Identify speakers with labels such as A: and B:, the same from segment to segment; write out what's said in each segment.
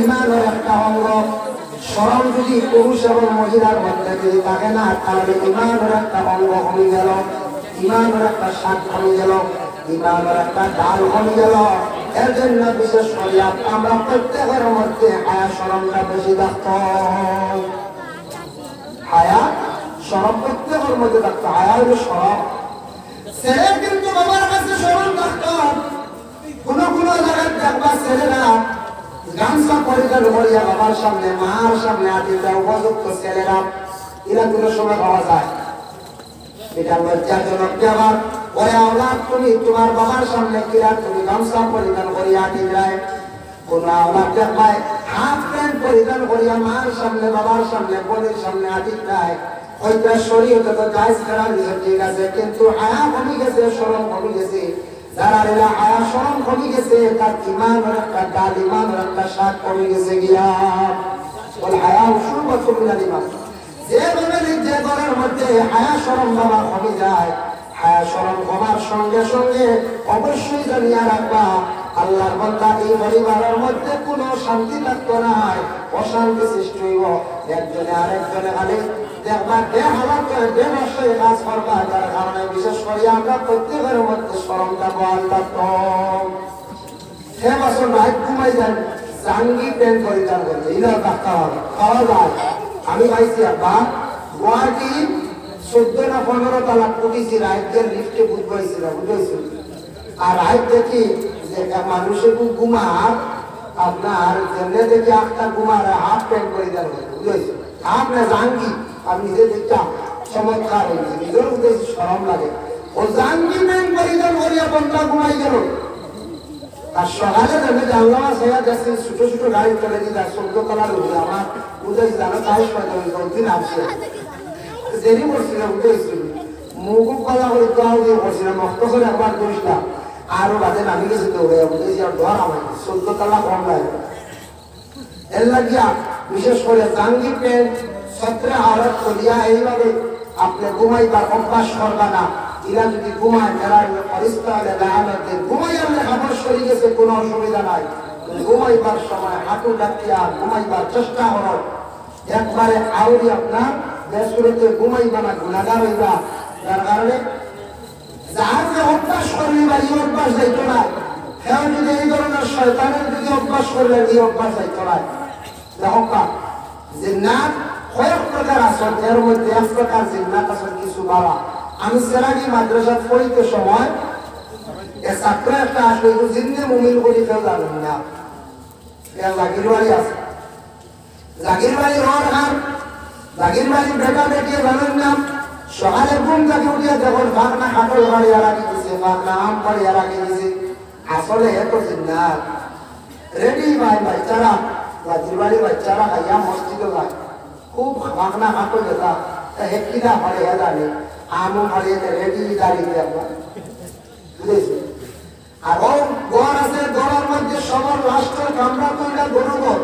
A: ইমানের একটা অঙ্গ। শরম যদি পুরুষ এবং মহিলার মধ্যে যদি থাকে না, তাহলে ইমানের একটা অঙ্গ কমে গেল, ইমানের একটা স্বাদ কমে গেল, ইমানের একটা ডাল কমে গেল। এর জন্য বিশেষ করে আমরা প্রত্যেকের মধ্যে হায়া শরমটা বেশি থাকত। হায়া শরম প্রত্যেকের মধ্যে থাকতো। হায়া হলো শরম। ছেলে কিন্তু বাবার কাছে শরম থাকত। কোন কোন জায়গায় দেখবা ছেলেরা গামছা পরিধান করিয়া বাবার সামনে মার সামনে আদিটা উপযুক্ত ছেলেরা, এরা কোনো সময় পাওয়া যায়। এটা লজ্জাজনক ব্যাপার। ওরে আওলাদ, তুমি তোমার বাবার সামনে কিরা তুমি গামছা পরিধান করিয়া দিলাই। কোন আওলাদ দেখবাই হাফ প্যান্ট পরিধান করিয়া মার সামনে বাবার সামনে বোনের সামনে আদিলাই। ওইটা শরীয়তে তো জায়েজ করা হয়েছে, ঠিক আছে, কিন্তু হায়া কমে গেছে, শরম কমে গেছে। যারা এলা হায়া শরম কমে গেছে, তার ইমানের একটা ডাল, ইমানের একটা শাক কমে গেছে গিয়া। বলে হায়া শুরুবত মিনাল ইমান। যে ঘরের মধ্যে হায়া শরম বাবা কমে যায়, হায়া শরম কমার সঙ্গে সঙ্গে অবশ্যই জানিয়া রাখবা আল্লাহর বান্দা এই পরিবারের মধ্যে কোনো শান্তি থাকতো না, অশান্তি সৃষ্টি হইব। একজনে আরেকজনে খালি দেখবা বেহালাত বেনশই কাজ করবা। যার কারণে বিশেষ করে আমরা প্রত্যেকের মধ্যে শরমটা বহাল থাকতো। সে বছর রাত ঘুমাই যান জাঙ্গি প্যান্ট পরিধান করবে, এরা থাকতে হবে, পাওয়া যায়। আমি পাইছি আব্বা গুয়াহাটি 14 না 15 তলা উঠেছি, রাজ্যের লিফটে বুঝবাইছিল, বুঝেছিল। আর রাত দেখি যে মানুষের ঘুমার আপনার যেমনি দেখি একটা ঘুমার হাফ প্যান্ট পরিধান করে, বুঝেছিল। আপনার জাঙ্গি আমি নিজে দেখতাম চমৎকার হয়েছে, নিজের উদ্দেশ্যে শরম লাগে। ও জাঙ্গি প্যান্ট পরিধান করিয়া বন্ধা ঘুমাই গেল। আর সকালে আমি জানলাম যাচ্ছি ছোট ছোট গাড়ি চলে দিই, 14 তলার উঠে আমার বুঝেছি জানো তাই দিন আসছে দেরি করছিলাম, বুঝেছিল। মুখ কলা করে দোয়া দিয়ে করছিলাম, মক্ত করে একবার করিসলাম। আরো বাদে নামি গেছে দৌড়ে, বুঝেছি আর ধর আমার 14 তলা কম লাগে। এর লাগিয়া বিশেষ করে জাঙ্গি প্যান্ট ছত্রে আওয়াজ করিয়া এইভাবে আপনি ঘুমাইবার অভ্যাস করবা না। এরা যদি ঘুমায় এরা ঘুমাই আনলে খাবার সরে গেছে, কোনো অসুবিধা নাই। ঘুমাইবার সময় হাঁটু ডাকিয়া ঘুমাইবার চেষ্টা করো। একবারে আউরি আপনার বেসুরতে ঘুমাইবা না, গুণাগার হইবা। যার কারণে যার যে অভ্যাস করলি বা এই অভ্যাস যাইতো না, হ্যাঁ যদি এই ধরনের শয়তানের যদি অভ্যাস করলে এই অভ্যাস যাইতো না। দেখো জিন্নাত কয়েক প্রকার আসন, এর মধ্যে এক প্রকার জিন্নাত আসন কিছু বাবা। আমি সেরাগি মাদ্রাসা পড়িতে সময় ছাত্র একটা আসলে জিন্দে মুমিন করি কেউ জানেন না। জাগির বাড়ি আছে, জাগির বাড়ি রোড হাট, জাগির বাড়ি বেটা বেটিয়ে জানেন না। সকালে ঘুম থেকে উঠিয়ে যখন ভাগনা কাটল বাড়িয়া রাখি দিছে, ভাগনা আম বাড়িয়া রাখি দিছে। আসলে এত জিন্নাত রেডি ভাই বাচ্চারা, জাগির বাড়ি বাচ্চারা খাইয়া মসজিদে যায়, খুব ভাগনা কাটল যেতা হেকিদা ফলে হে জানে আমও ফলে রেডি দাঁড়িয়ে আপনার, বুঝেছি। আর ঘর আছে, ঘরের মধ্যে সবার লাস্টের কামরা তৈরি গরু ঘর,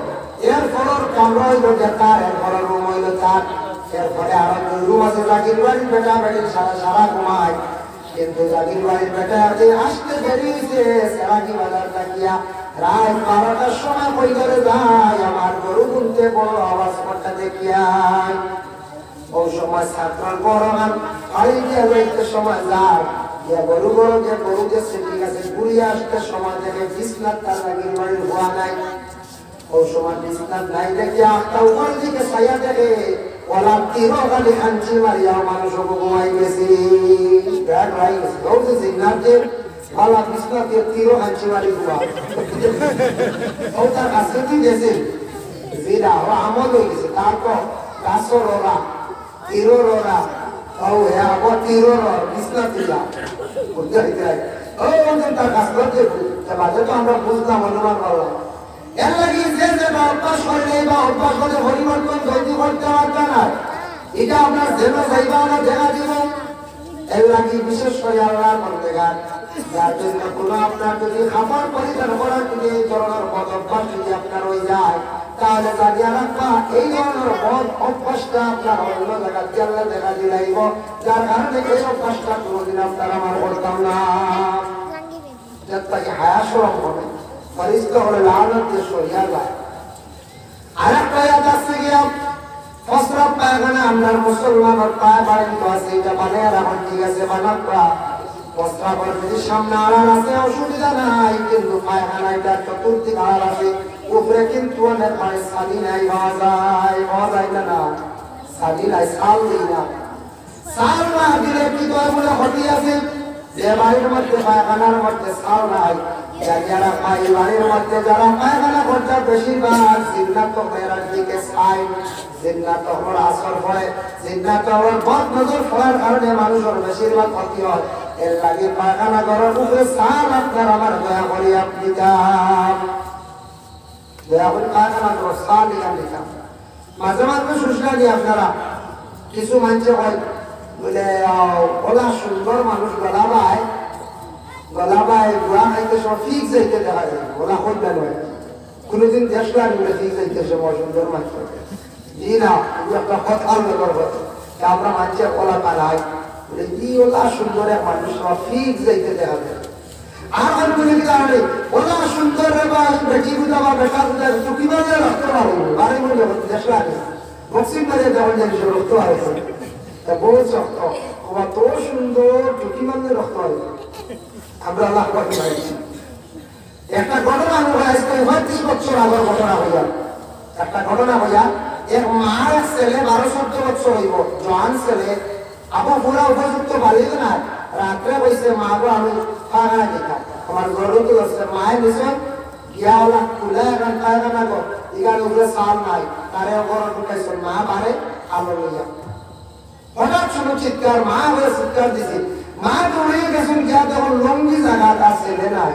A: এর ফলের কামরা হইল তার, এর ফলের রুম হইল তার। এরপরে আরো রুম আছে জাগির বাড়ির বেটা বেটি সারা ঘুমায়, কিন্তু জাগির বাড়ির বেটা আসতে দেরি হয়েছে। সেরাকি বাজার থাকিয়া রাত 12টার সময় বই করে যায়, আমার গরু গুনতে বড় আওয়াজ করতে দেখিয়া। ওই সময় ছাত্র গরম বাড়ি গিয়ে লইতে সময় যায়, গরু গরু যে গরু গেছে ঠিক আছে, ঘুরিয়ে আসতে সময় দেখে বিছনাথ তার জাগির বাড়ির হওয়া নাই। ওই সময় বিছনাথ নাই দেখে একটা উপর দিকে ছায়া দেখে ওলা তীরও খালি খাঞ্চি মারিয়া মানুষ ঘুমাই গেছি। জিন্নাতের ওলা বিছনাথ তীরও খাঞ্চি মারি ঘুমা ও তার কাছে তুই গেছে জিরা ও আমল হয়ে গেছে। তারপর গাছর ওরা তীরর ওরা ও হ্যাঁ আবার তীরর বিছনা তীরা বুঝতে ও তার কাছ থেকে বাজে তো আমরা বুঝলাম, অনুমান করলাম। এর লাগে যে অভ্যাস করলে বা অভ্যাস করে পরিবর্তন তৈরি করতে পারবে না, এটা আপনার যেন যাইবা না দেখা দিব। এর লাগে বিশেষ করে আল্লাহ করতে গান, যার জন্য কোনো আপনার যদি খাবার পরিধান করার যদি এই ধরনের বদ অভ্যাস যদি আপনার হয়ে যায়, তাহলে জানিয়ে রাখবা এই ধরনের বদ অভ্যাসটা আপনার অন্য জায়গাতে আল্লাহ দেখা দিলাইব। যার কারণে এই অভ্যাসটা কোনোদিন আপনার আমার করতাম না। যার তাকে হায়া সরম হবে পরিষ্কার করে লালত দিয়ে সরিয়া যায়, আরেকটা আয়াত আছে গিয়া ফসরাত পায়খানা আমরা মুসলমানের পায় বাড়ি তো আছে এটা বানায় রাখুন ঠিক আছে বানাবা ফসরাতের যদি সামনে আড়াল আছে অসুবিধা নাই কিন্তু পায়খানা এটা চতুর্দিক আড়াল আছে উপরে কিন্তু অনেক মানে সালি নাই হওয়া যায় না সালি নাই সাল দিই না সাল না দিলে কি তো বলে ক্ষতি আছে যে বাড়ির মধ্যে পায়খানার মধ্যে সাল নাই যারা বাড়ির মধ্যে যারা পায়খানা করতে বেশিরভাগ জিন্নাত মেয়েরার দিকে চাই জিন্নাত হওয়ার আসর হয় জিন্নাত হওয়ার বদ নজর ফলার কারণে মানুষের বেশিরভাগ ক্ষতি হয় এর লাগে পায়খানা করার উপরে সাল আপনার আমার দয়া করি আপনি দাম দয়া করে পায়খানা করো সাল দিলাম মাঝে মাঝে সুশলা দিয়ে আপনারা কিছু মানুষে হয় বলে ওলা সুন্দর মানুষ গলাবায় গুয়া খাইতে সব ঠিক যাইতে দেখা যায় ওলা হইতে নয় কোনোদিন দেখলাম বলে ঠিক যাইতে সময় সুন্দর মানুষ জি না একটা কথা করবো আমরা মানুষের ওলা পালাই বলে ই ওলা সুন্দর এক মানুষ সব ঠিক যাইতে দেখা যায় আর বলে কি জানে ওলা সুন্দর বা বেটি বুঝা বা বেটা বুঝা তো কিভাবে রক্ত পাবো বারে বলে দেখলাম বক্সিং করে যখন জানি রক্ত আছে তা বহুত শক্ত ওরা তো সুন্দর টুকি মানে রক্ত হয় আমরা আল্লাহ পাকে পাইছি একটা ঘটনা আমরা আজকে 35 বছর আগের ঘটনা হইয়া একটা ঘটনা হইয়া এক মার ছেলে 12-14 বছর হইব জওয়ান ছেলে আবার পুরা উপযুক্ত বাড়িতে না রাত্রে বসে মা গো আমি পায়খানা দিতাম আমার গরু তো আছে মায়ের নিশ্চয় গিয়া ওলা খুলে এখন পায়খানা গো এখানে উপরে সাল নাই তারে ঘর ঢুকাইছে মা বারে আলো লইয়া হঠাৎ শুনে চিৎকার মা হয়ে চিৎকার দিছে মা দৌড়ে গেছেন গিয়া তখন লঙ্গি জায়গাটা ছেলে নাই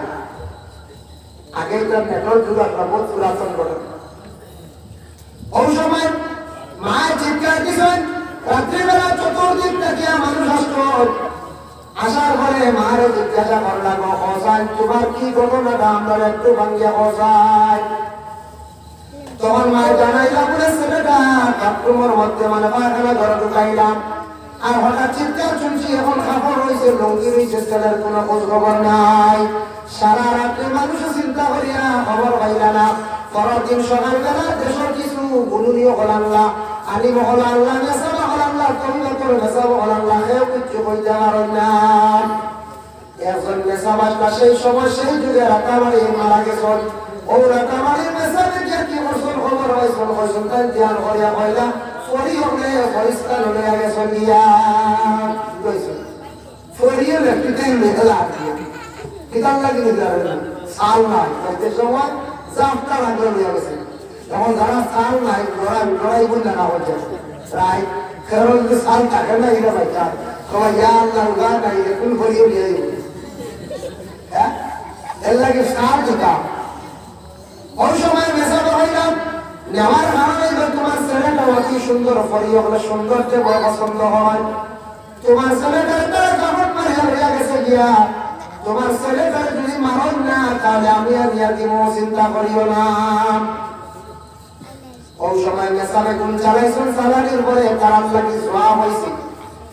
A: আগে তার নেটওয়ার্ক যুগ একটা বহুত পুরাতন ঘটনা ওই সময় মা চিৎকার দিছেন রাত্রিবেলা চতুর্দিক থেকে মানুষ আসতো আসার পরে মারে জিজ্ঞাসা করলাম হোসাইন তোমার কি ঘটনাটা আমরা একটু ভাঙ্গিয়া হোসাইন তখন মায়ের জানাইলাম বলে ছেলেটা বাথরুমের মধ্যে মানে পায়খানা ঘরে ঢুকাইলাম আর হঠাৎ চিৎকার শুনছি এখন খবর হয়েছে লঙ্গি রয়েছে ছেলের কোনো খোঁজ খবর নাই সারা রাত্রে মানুষ চিন্তা করিয়া খবর পাইলা না পরের দিন সকালবেলা দেশের কিছু গুনুনিও হলাল্লা আলিম হলাল্লা মেসাবা হলাল্লা তরিবতর মেসাবা হলাল্লা কেউ কিচ্ছু কইতে পারেন না একজন মেসাবাসটা সেই সময় সেই যুগে রাতাবাড়ি মারা গেছেন ও রাতাবাড়ির মেসাবে গিয়ে কি বছর খবর হয়েছিল হয়েছেন তাই ধ্যান করিয়া কইলা ফরি হলে পরিষ্কার হলে আগে চলিয়া ফরিয়ে লেফটিটাই লেখলা কিতাব লাগিয়ে দিলেন সাল নাই তাইতে সময় জাফটা লাগলো হয়ে গেছে তখন যারা সাল নাই লড়াই বললে না হচ্ছে প্রায় খেরো যদি সাল থাকে না এটা বাচ্চা সবাই ইয়া আল্লাহ উগা নাই কোন ফরিয়ে নিয়ে হ্যাঁ এর লাগে সাল দিতাম ওই সময় মেসাবে হইলাম নেওয়ার কারণে তোমার ছেলেটা অতি সুন্দর ফরিয়ে হলে সৌন্দর্য বড় পছন্দ হয় তোমার ছেলেটার তারা কাপড় মারিয়া হইয়া গেছে গিয়া তোমার ছেলেটার যদি মারণ না তাহলে আমি আর ইয়া দিব চিন্তা করিও না ওই সময় মেসাবে কোন চালাইছেন চালানির পরে তারা লাগি জোয়া হয়েছে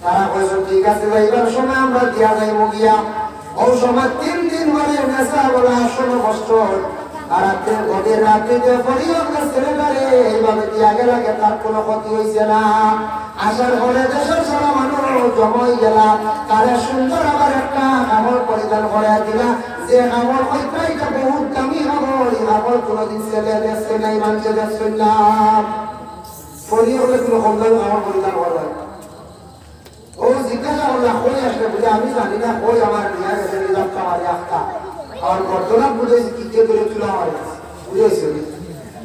A: তারা কইছেন ঠিক আছে এইবার সময় আমরা দিয়া যাইব গিয়া ওই সময় 3 দিন পরে মেসা বলা শোনো কষ্ট আর ওদের রাত্রিতে পরিবারের ছেলেটারে এইভাবে দিয়া গেলে তার কোনো ক্ষতি হয়েছে না আসার পরে দেশের সারা মানুষ জমাই গেলা তারা সুন্দর আবার একটা কাপড় পরিধান করে দিলা যে কাপড় হইতে বহুত দামি কাপড় এই কাপড় কোনোদিন ছেলে দেখছে নাই মানুষে দেখছেন না পরিবারে কোনো কম দামি কাপড় পরিধান করবে ও জিজ্ঞাসা করলাম কই আসলে বুঝে আমি জানি না কই আমার নিয়ে গেছে নিজামটা মারি আখতা আর বর্তমান বুঝেছি কি কে করে তুলা আমার বুঝেছি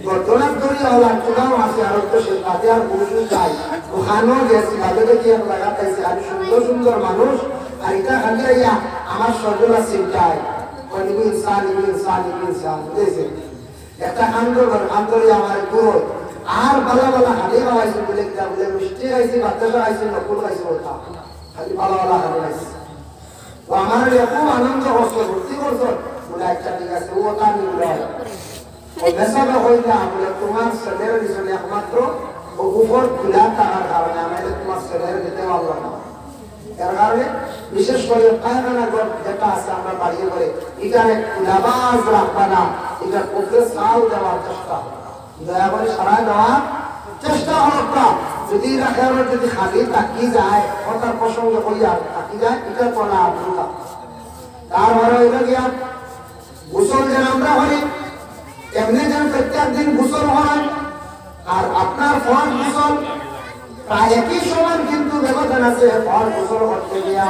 A: বর্তমান ধরে হলাম তুলাও আছে আর তো সে তাতে আর পুরুষ চাই ওখানেও গেছি তাদের দেখি এক জায়গা পাইছি আর সুন্দর সুন্দর মানুষ আর এটা খালি ইয়া আমার সজলা চিন্তায় ইবু ইনসান বুঝেছে একটা আন্দোলন আমার পুরো আর বালা বালা খালি খাওয়াইছি বলে কিনা বলে মিষ্টি খাইছি বাচ্চাটা খাইছি নকুল খাইছি ওটা খালি বালা বালা খালি খাইছি ও আমার খুব আনন্দ করছো ভর্তি করছো বলে একটা ঠিক আছে ও তার নিবলে ও মেসাবে হই না বলে তোমার ছেলের পিছনে একমাত্র ও উপর খুলা থাকার কারণে আমাদের তোমার ছেলের দিতে পারলাম না এর কারণে বিশেষ করে পায়খানা ঘর যেটা আছে আমরা বাড়িয়ে করে এখানে খোলাবাজ রাখবা না এটা উপরে সাল দেওয়ার চেষ্টা দয়া করে সারা দেওয়া চেষ্টা হলো। যদি রাখার যদি খালি তাকি যায় কথার প্রসঙ্গে কইয়া তাকি যায় এটা করা আপনার তারপরে হইল গিয়া গোসল যেন আমরা হই এমনি যেন প্রত্যেক দিন গোসল হয় আর আপনার ফল গোসল প্রায় একই সমান কিন্তু ব্যবধান আছে। ফল গোসল করতে গিয়া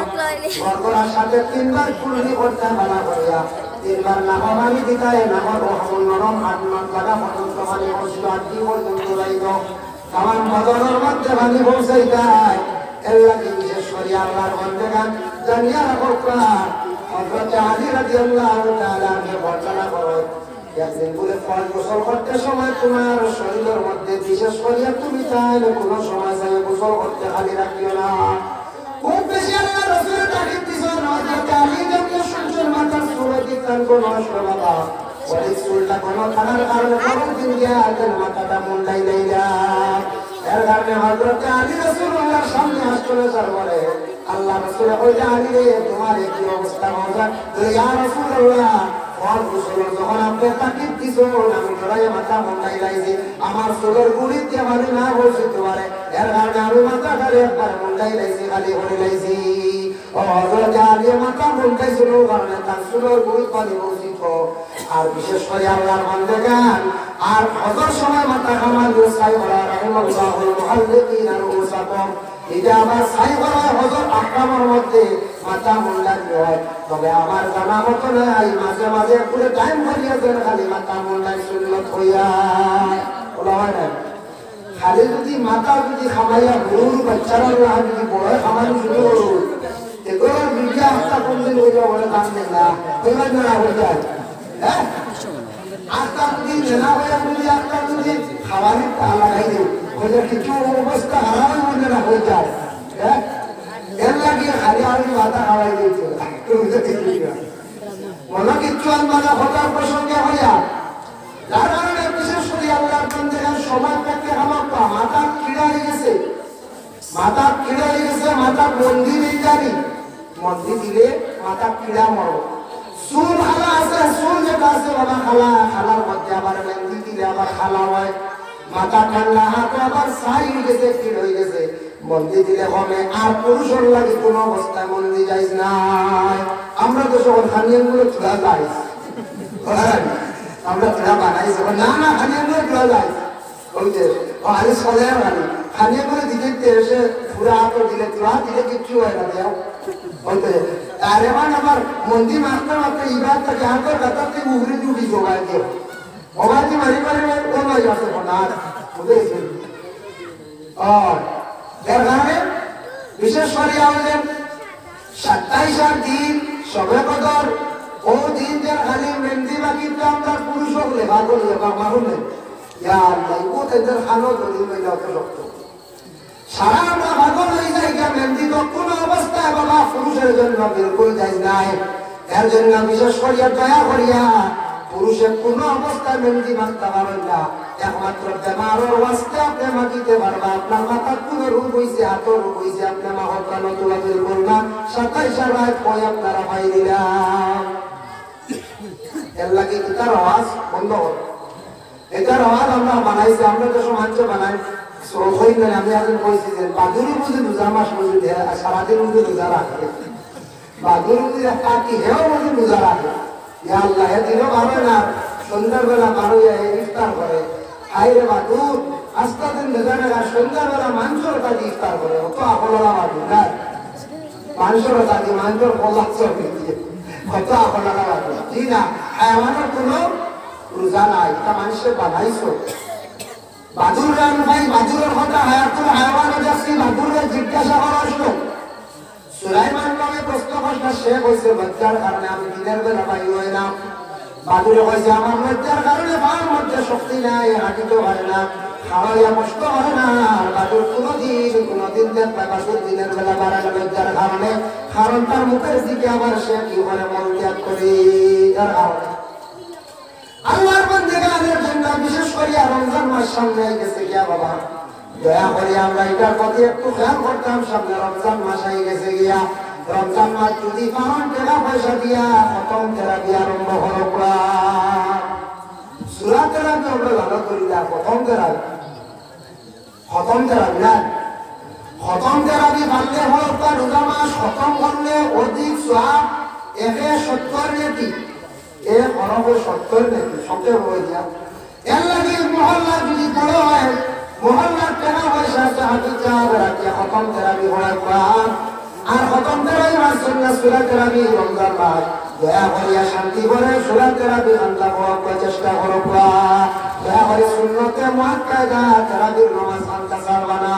A: গড়গড়ার সাথে 3 বার কুলনি করতে মানা করিয়া 3 বার নামানি দিতায় নামার নরম হাত জায়গা পর্যন্ত মানে বসল আটটি পর্যন্ত রইল আমার বদনের মধ্যে পানি পৌঁছাই যায়। এর লাগে বিশেষ করে আল্লাহর বন্দেগান জানিয়া রাখো হযরত আলী রাদিয়াল্লাহু তাআলা বর্ণনা করেন একদিন বলে ফল গোসল করতে সময় তোমার শরীরের মধ্যে বিশেষ করিয়া তুমি চাইলে কোনো সময় যাই গোসল করতে খালি রাখিও না। খুব বেশি আল্লাহ রাসূল তাকিদ দিছেন হযরত আলী যখন সূর্যের মাথার চুলে দিতেন কোন বাবা ওই চুলটা কোনো থানার কারণে পরের দিন গিয়া আজের মাথাটা মুন্ডাই লাইলা এর কারণে হযরত আলী রাসূলুল্লাহর সামনে আসলে তার বলে আল্লাহ রাসূল কইলে আলী রে তোমার কি অবস্থা হবে ইয়া রাসূলুল্লাহ ফল গোসল যখন আপনি তাকিদ দিছেন আমি জড়াই মাথা মুন্ডাই লাইছি আমার চুলের গুড়ি দিয়ে আমি না বলছি তোমারে এর কারণে আমি মাথাটারে একবার মুন্ডাই লাইছি খালি হয়ে লাইছি ও হযরত আলী মাথা মুন্ডাই ছিল কারণে তার চুলের গুড়ি পানি বলছিল। আর বিশেষ করে আল্লাহর বান্দাগান আর হজর সময় মাথা কামাল সাই করা রাহিমাহুল্লাহুল মুহাল্লিকিন আর উসাকুম এটা আবার সাই করা হজর আহকামের মধ্যে মাথা মুন্ডাই হয়। তবে আমার জানা মতো নাই মাঝে মাঝে পুরো টাইম করিয়া দেন খালি মাথা মুন্ডাই সুন্নত হইয়া বলা হয় না খালি যদি মাথা যদি খামাইয়া গরুর বাচ্চারা যদি বড় খামাই শুরু করুন এগুলো মিডিয়া আস্থা কোনদিন হইয়া বলে কান দেন না ওইবার না হয়ে যায় হ্যাঁ আস্থা যদি নেনা হইয়া যদি আস্থা যদি খাওয়ানি লাগাই দেব ওদের কিছু অবস্থা হারানোর মধ্যে না হয়ে যায় হ্যাঁ এর লাগিয়ে খালি আমি মাথা খাওয়াই দিয়েছে মনে কিচ্ছু আনবানা হতার প্রসঙ্গে হইয়া যার কারণে বিশেষ করে আল্লাহর বান্দাদের সমাজ থেকে আমার মাথা কিড়া হয়ে গেছে মাথা মন্দির নেই জানি মন্দির দিলে মাথা কিড়া মরো চুল খালা আছে চুল যেটা আছে বাবা খালার মধ্যে আবার মেহেন্দি দিলে আবার খালা হয় মাথা ঠান্ডা হাত আবার ছাই হয়ে গেছে কিড় হয়ে গেছে মন্দির দিলে হবে আর পুরুষের লাগে কোনো অবস্থায় মন্দির যাইস নাই। আমরা তো সব খানিয়াগুলো চুলা যাই আমরা চুলা বানাইছি না খানিয়াগুলো চুলা যাই ওই যে আরে সলে খানিয়াগুলো দিতে এসে পুরা হাত দিলে চুলা দিলে কিচ্ছু হয় না দেও বলতে আরে মান আমার মন্দির মারতে ইবার থেকে হাতের কাতার থেকে উগরি জুড়ি জোগায় দিও অবাধি মারি কোনো আছে না বুঝেছি এর কারণে বিশেষ করে আমাদের 27 দিন সবে কদর ও দিন যার খালি মেহেন্দি বাকি তো আমরা পুরুষ হলে ভাগল মাহুলে ইয়া আল্লাহ ও তাদের খানো ধরি মেলা রক্ত সারা আমরা ভাগল হয়ে যাই গিয়া মেহেন্দি তো কোনো অবস্থায় বাবা পুরুষের জন্য বিলকুল যাই নাই। এর জন্য বিশেষ করিয়া দয়া করিয়া পুরুষের কোনো অবস্থায় মেহেন্দি মাখতে পারেন না একমাত্র বেমারের ওয়াস্তে আপনি মাখিতে পারবা আপনার মাথার কোনো রোগ হয়েছে হাতের রোগ হয়েছে আপনি মাহকান তোলাতুলি করলাম 27 রাত পয় আপনারা পাই দিলাম এর লাগে এটার আওয়াজ বন্ধ করো এটার আওয়াজ আমরা বানাইছি আমরা তো সমাজ বানাই আমি এখন কইছি যে বাদুরি বুঝি রোজা মাস বুঝি সারাদিন বুঝি রোজা রাখে বাদুরি বুঝি কাকি হেও বুঝি রোজা রাখে ইয়া আল্লাহ দিনও ভালো না সন্ধ্যাবেলা বারো ইফতার করে হাইরে বাদুর আস্তা দিন রোজা রাখা সন্ধ্যাবেলা মাংসর কাজে ইফতার করে অত আপলা বাদুর না মাংসর কাজে মাংসর কলাচ্ছ কত আপলা বাদুর জি না আমাদের কোনো রোজা নাই তা মানুষের বানাইছো বাদুর রান ভাই বাদুরের কথা হায়াতুল হায়াওয়ান যাচ্ছি বাদুরের জিজ্ঞাসা করা আসলো সুলাইমান নামে প্রশ্ন করতে সে কইছে বাচ্চার কারণে আমি দিনের বেলা পাই হয় না বাদুরে কইছে আমার বাচ্চার কারণে পার মধ্যে শক্তি নাই হাঁটিতে পারে না খাওয়াইয়া কষ্ট হয় না বাদুর কোনোদিন দেখবে বাদুর দিনের বেলা বাড়ানো বাচ্চার কারণে কারণ তার মুখের দিকে আবার সে কি করে মন ত্যাগ করে তার কারণে আল্লাহর বান্দাদের জন্য বিশেষ করে রমজান মাস সামনে গেছে গিয়া বাবা দয়া করে আমরা এটার প্রতি একটু খেয়াল করতাম সামনে রমজান মাস আই গেছে গিয়া রমজান মাস যদি পাওয়ান টাকা পয়সা দিয়া প্রথম থেরাপি আরম্ভ হলো সূরা তেরাপি আমরা ভালো করি না প্রথম তেরাবি না খতম তেরাবি পারলে হলো তার রোজা মাস খতম করলে অধিক সওয়াব 170 নেকি এক হরফে 70 নেকি সবচেয়ে বড় দিয়া এর লাগে মহল্লা যদি বড় হয় মহল্লার টাকা পয়সা হাতে চাঁদ রাখিয়া খতম তেরাবি হয় কোরআন আর খতম তেরাবি মাস সুন্নাত সূরা তেরাবি রমজান মাস দয়া করিয়া শান্তি করে সূরা তেরাবি আনলা বড় চেষ্টা করো দয়া করে সুন্নতে মুআক্কাদা তেরাবির নামাজ আনলা সারবানা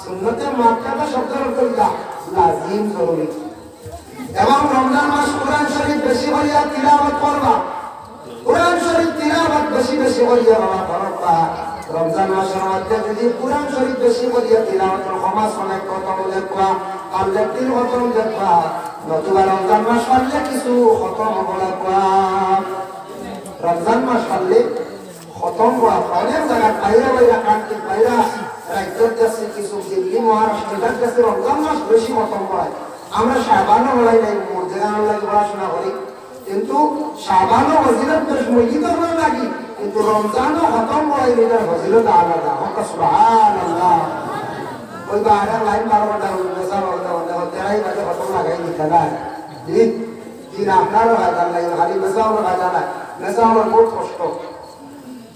A: সুন্নতে মুআক্কাদা শব্দের অর্থ লাজিম জরুরি এবং রমজান মাস কোরআন শরীফ বেশি করিয়া তিলাওয়াত করবা কোরআন শরীফ তিলাওয়াত বেশি বেশি করিয়া করবা রমজান মাসের মধ্যে যদি কোরআন শরীফ বেশি করিয়া তিলাওয়াত ক্ষমা অনেক খতম দেখবা পারলে 3 খতম দেখবা নতুবা রমজান মাস পারলে কিছু খতম হব লাগবা রমজান মাস পারলে খতম হওয়া অনেক জায়গায় বাইরা কাটতে বাইরা রাজ্যের কাছে কিছু দিল্লি মহারাষ্ট্রের কাছে রমজান মাস বেশি খতম হয় আমরা শাবানও বলাই নাই মর্যাদার লাগে পড়াশোনা করি কিন্তু শাবানও ফজিলত বেশ মসজিদের লাগি কিন্তু রমজানও খতম বলাই এটার ফজিলত আলাদা সুবহানাল্লাহ ওই বারা লাইন 12 ঘন্টা মেসা বলতে তেরাই বাজে খতম লাগাই দিতে না দিন আপনারও হাজার লাগে খালি মেসাও হাজার না মেসাও বহুত কষ্ট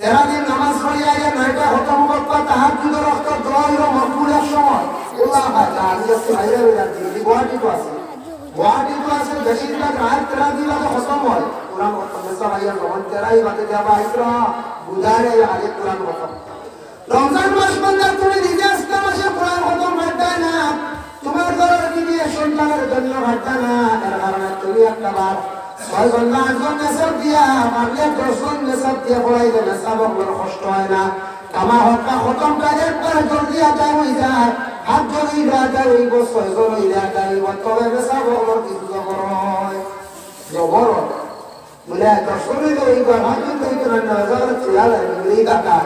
A: 13 দিন নামাজ পড়িয়া আগে 9টা খতম করবা তাহাজ্জুদের ওয়াক্ত দোয়া হলো মকবুলের সময় আল্লাহ পাক আজকে বাইরে হয়ে যাচ্ছে গুয়াহাটি তো আছে বেশিরভাগ রাত 13 দিন আগে খতম হয় কোরআন খতম মেসা ভাইয়া যখন 13ই বাজে যাবা ইকরা বুঝারে আগে কোরআন খতম রমজান মাস বান্দা তুমি নিজে আজকে মাসে কোরআন খতম করতে না তোমার ঘরের বিয়ে সন্তানের জন্য করতে না এর কারণে তুমি একটা বার 6 ঘন্টা 8 ঘন্টা মেসাব দিয়া পারলে 10 ঘন্টা মেসাব দিয়া পড়াইলে মেসাব বড় কষ্ট হয় না কামা হক্কা খতমটা একবার জলদি আদায় হয়ে যায় হাত জলদি আদায় হইব 6 জন হইলে আদায় হইব তবে মেসাব বড় কিছু জবর হয় জবর বলে 10 জন হইলে হইব হাত জলদি হইতে না যারা চুয়ালে মিলি টাকা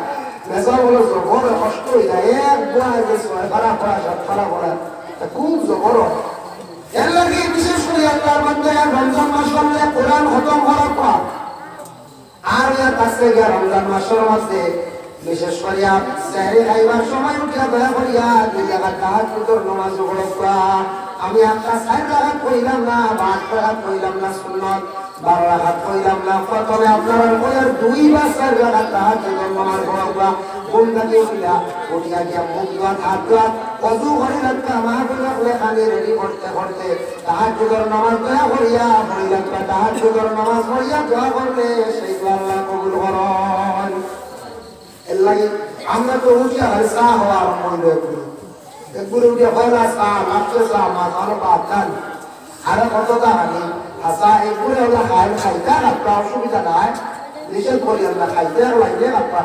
A: মেসাব বড় জবর কষ্ট হয়ে যায় একবার যে 6 খারাপ পড়া 7 খারাপ পড়া খুব জবর এর লাগে বিশেষ করে আল্লাহর বান্দা রমজান মাস হলে কোরআন খতম করার পর আর এর কাছে গিয়ে রমজান মাসের মধ্যে বিশেষ করে সেহরি খাইবার সময় উঠিয়া দয়া করিয়া 2 রাকাত তাহাজ্জুদের নামাজ পড়বা আমি একটা 4 রাকাত কইলাম না 8 রাকাত কইলাম না সুন্নাত 12 রাকাত কইলাম না প্রথমে আপনারা কইয়ার 2 বা 4 রাকাত তাহাজ্জুদের নামাজ পড়বা বন্দাকে উঠিয়া গিয়া মুখ ধোয়া হাত ধোয়া ওযু করে রাখা মাহফিলে খালি রেডি করতে করতে তাহাজ্জুদের নামাজ দয়া করিয়া পড়িলাম তাহাজ্জুদের নামাজ পড়িয়া দোয়া করলে সেই আল্লাহ কবুল করেন এর লাগে আমরা তো উঠিয়া হাসা হওয়া আরম্ভ হইল একগুলো উঠিয়া পয়লা সা মাত্র সা মাথানো বাদান আর কত দাঁড়ানি হাসা একগুলো হলো খাইতে রাখা অসুবিধা নাই নিষেধ করি আমরা খাইতে আর লাগলে রাখবা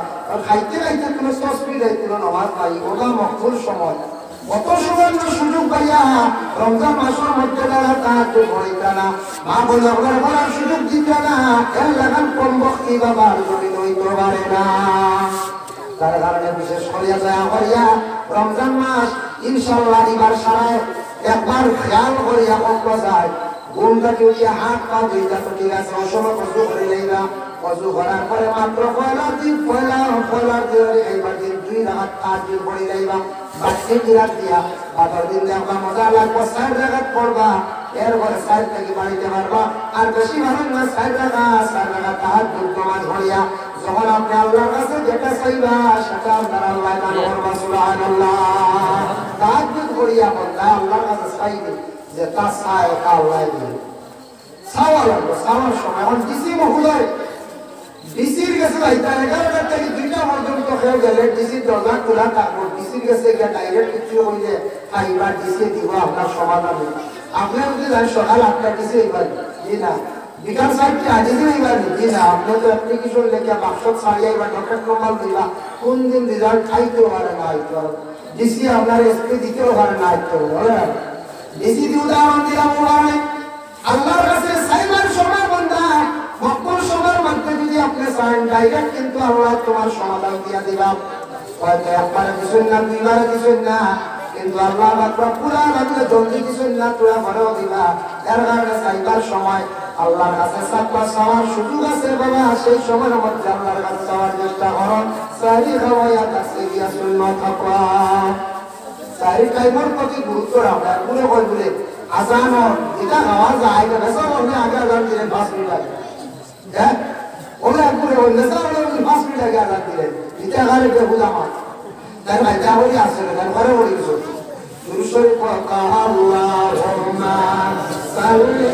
A: খাইতে খাইতে কোনো স্পিড আইছিল নামাজ নাই ওটা মকবুল সময় কত সময় সুযোগ পাইয়া রমজান মাসের মধ্যে তাহাজ্জুদ পড়িতা না মা বলে আপনার বলার সুযোগ দিতে না এর লাগান কম বক্তি বাবার জমি হইতে পারে না তার কারণে বিশেষ করিয়া দয়া করিয়া রমজান মাস ইনশাআল্লাহ এবার সারায় একবার খেয়াল করিয়া কত যায় ঘুমটাকে উঠিয়া হাত পা ধুইতা তো ঠিক আছে অসময় কষ্ট করে লইবা অজু করার পরে মাত্র পয়লার দিন এইবার দিন 2 রাকাত তাহাজ্জুদ পড়ি লইবা বাকি রাত দিয়া বাকি দিন দেখবা মজা লাগবে 4 রাকাত পড়বা এরপরে 4 থেকে বাড়িতে পারবা আর বেশি ভালো না 4 রাকাত তাহাজ্জুদ নামাজ পড়িয়া যখন আপনি আল্লাহর কাছে যেটা চাইবা সেটা আপনার আল্লাহ দান করবা সুবহানাল্লাহ তাহাজ্জুদ পড়িয়া বললা আল্লাহর কাছে চাইবে যে তা চায় তা আল্লাহ দিবে চাওয়া লাগবে চাওয়ার সময় এখন ডিসি মহোদয় ডিসির কাছে যাইতা 11টা থেকে 2টা পর্যন্ত খেয়ে গেলে ডিসির দরজা খোলা থাকবো ডিসির কাছে গিয়ে ডাইরেক্ট কিছু হইলে খাইবার ডিসি দিব আপনার সমাধান আপনি যদি জানেন সকাল 8টা ডিসি হইবার জি না বিকাল 4টা আজিজি হইবার জি না আপনি তো অ্যাপ্লিকেশন লেখা বাক্স ছাড়িয়ে এবার ডক্টর নম্বর দিবা কোন দিন রেজাল্ট খাইতেও পারে না হয়তো ডিসি আপনার এসপি দিতেও পারে না হয়তো ডিসি দিয়ে উদাহরণ দিলাম ওখানে আল্লাহর কাছে সাইবার সময় বন্ধা মকবুল সময়ের মধ্যে যদি আপনি চান ডাইরেক্ট কিন্তু আল্লাহ তোমার সমাধান দিয়া দিবা হয়তো একবারে দিছেন না 2বারে দিছেন না কিন্তু আল্লাহ পাক পুরা লাগলে জলদি দিছেন না তোরা ঘরেও দিবা এর কারণে সাইবার সময় আল্লাহর কাছে সাতটা চাওয়ার সুযোগ আছে বাবা, সেই সময়ের মধ্যে আল্লাহর কাছে চাওয়ার চেষ্টা করো। সারি খাওয়াইয়া কাছে গিয়া শূন্য থাকা, সারি টাইমের প্রতি গুরুত্ব রাখা। ঘুরে কই ঘুরে আজান এটা খাওয়া যায় না, বেসা বললে আগে আজান দিলেন 5 মিনিট আগে, হ্যাঁ ওরা ঘুরে বললে বেসা বলে 5 মিনিট আগে আজান দিলেন, এটা আগে বেহুদ আমার তাই ভাই যা বলি আসে না, তাই ঘরে বলি কিছু দুরূদ শরীফ পড়া। আল্লাহুম্মা সাল্লি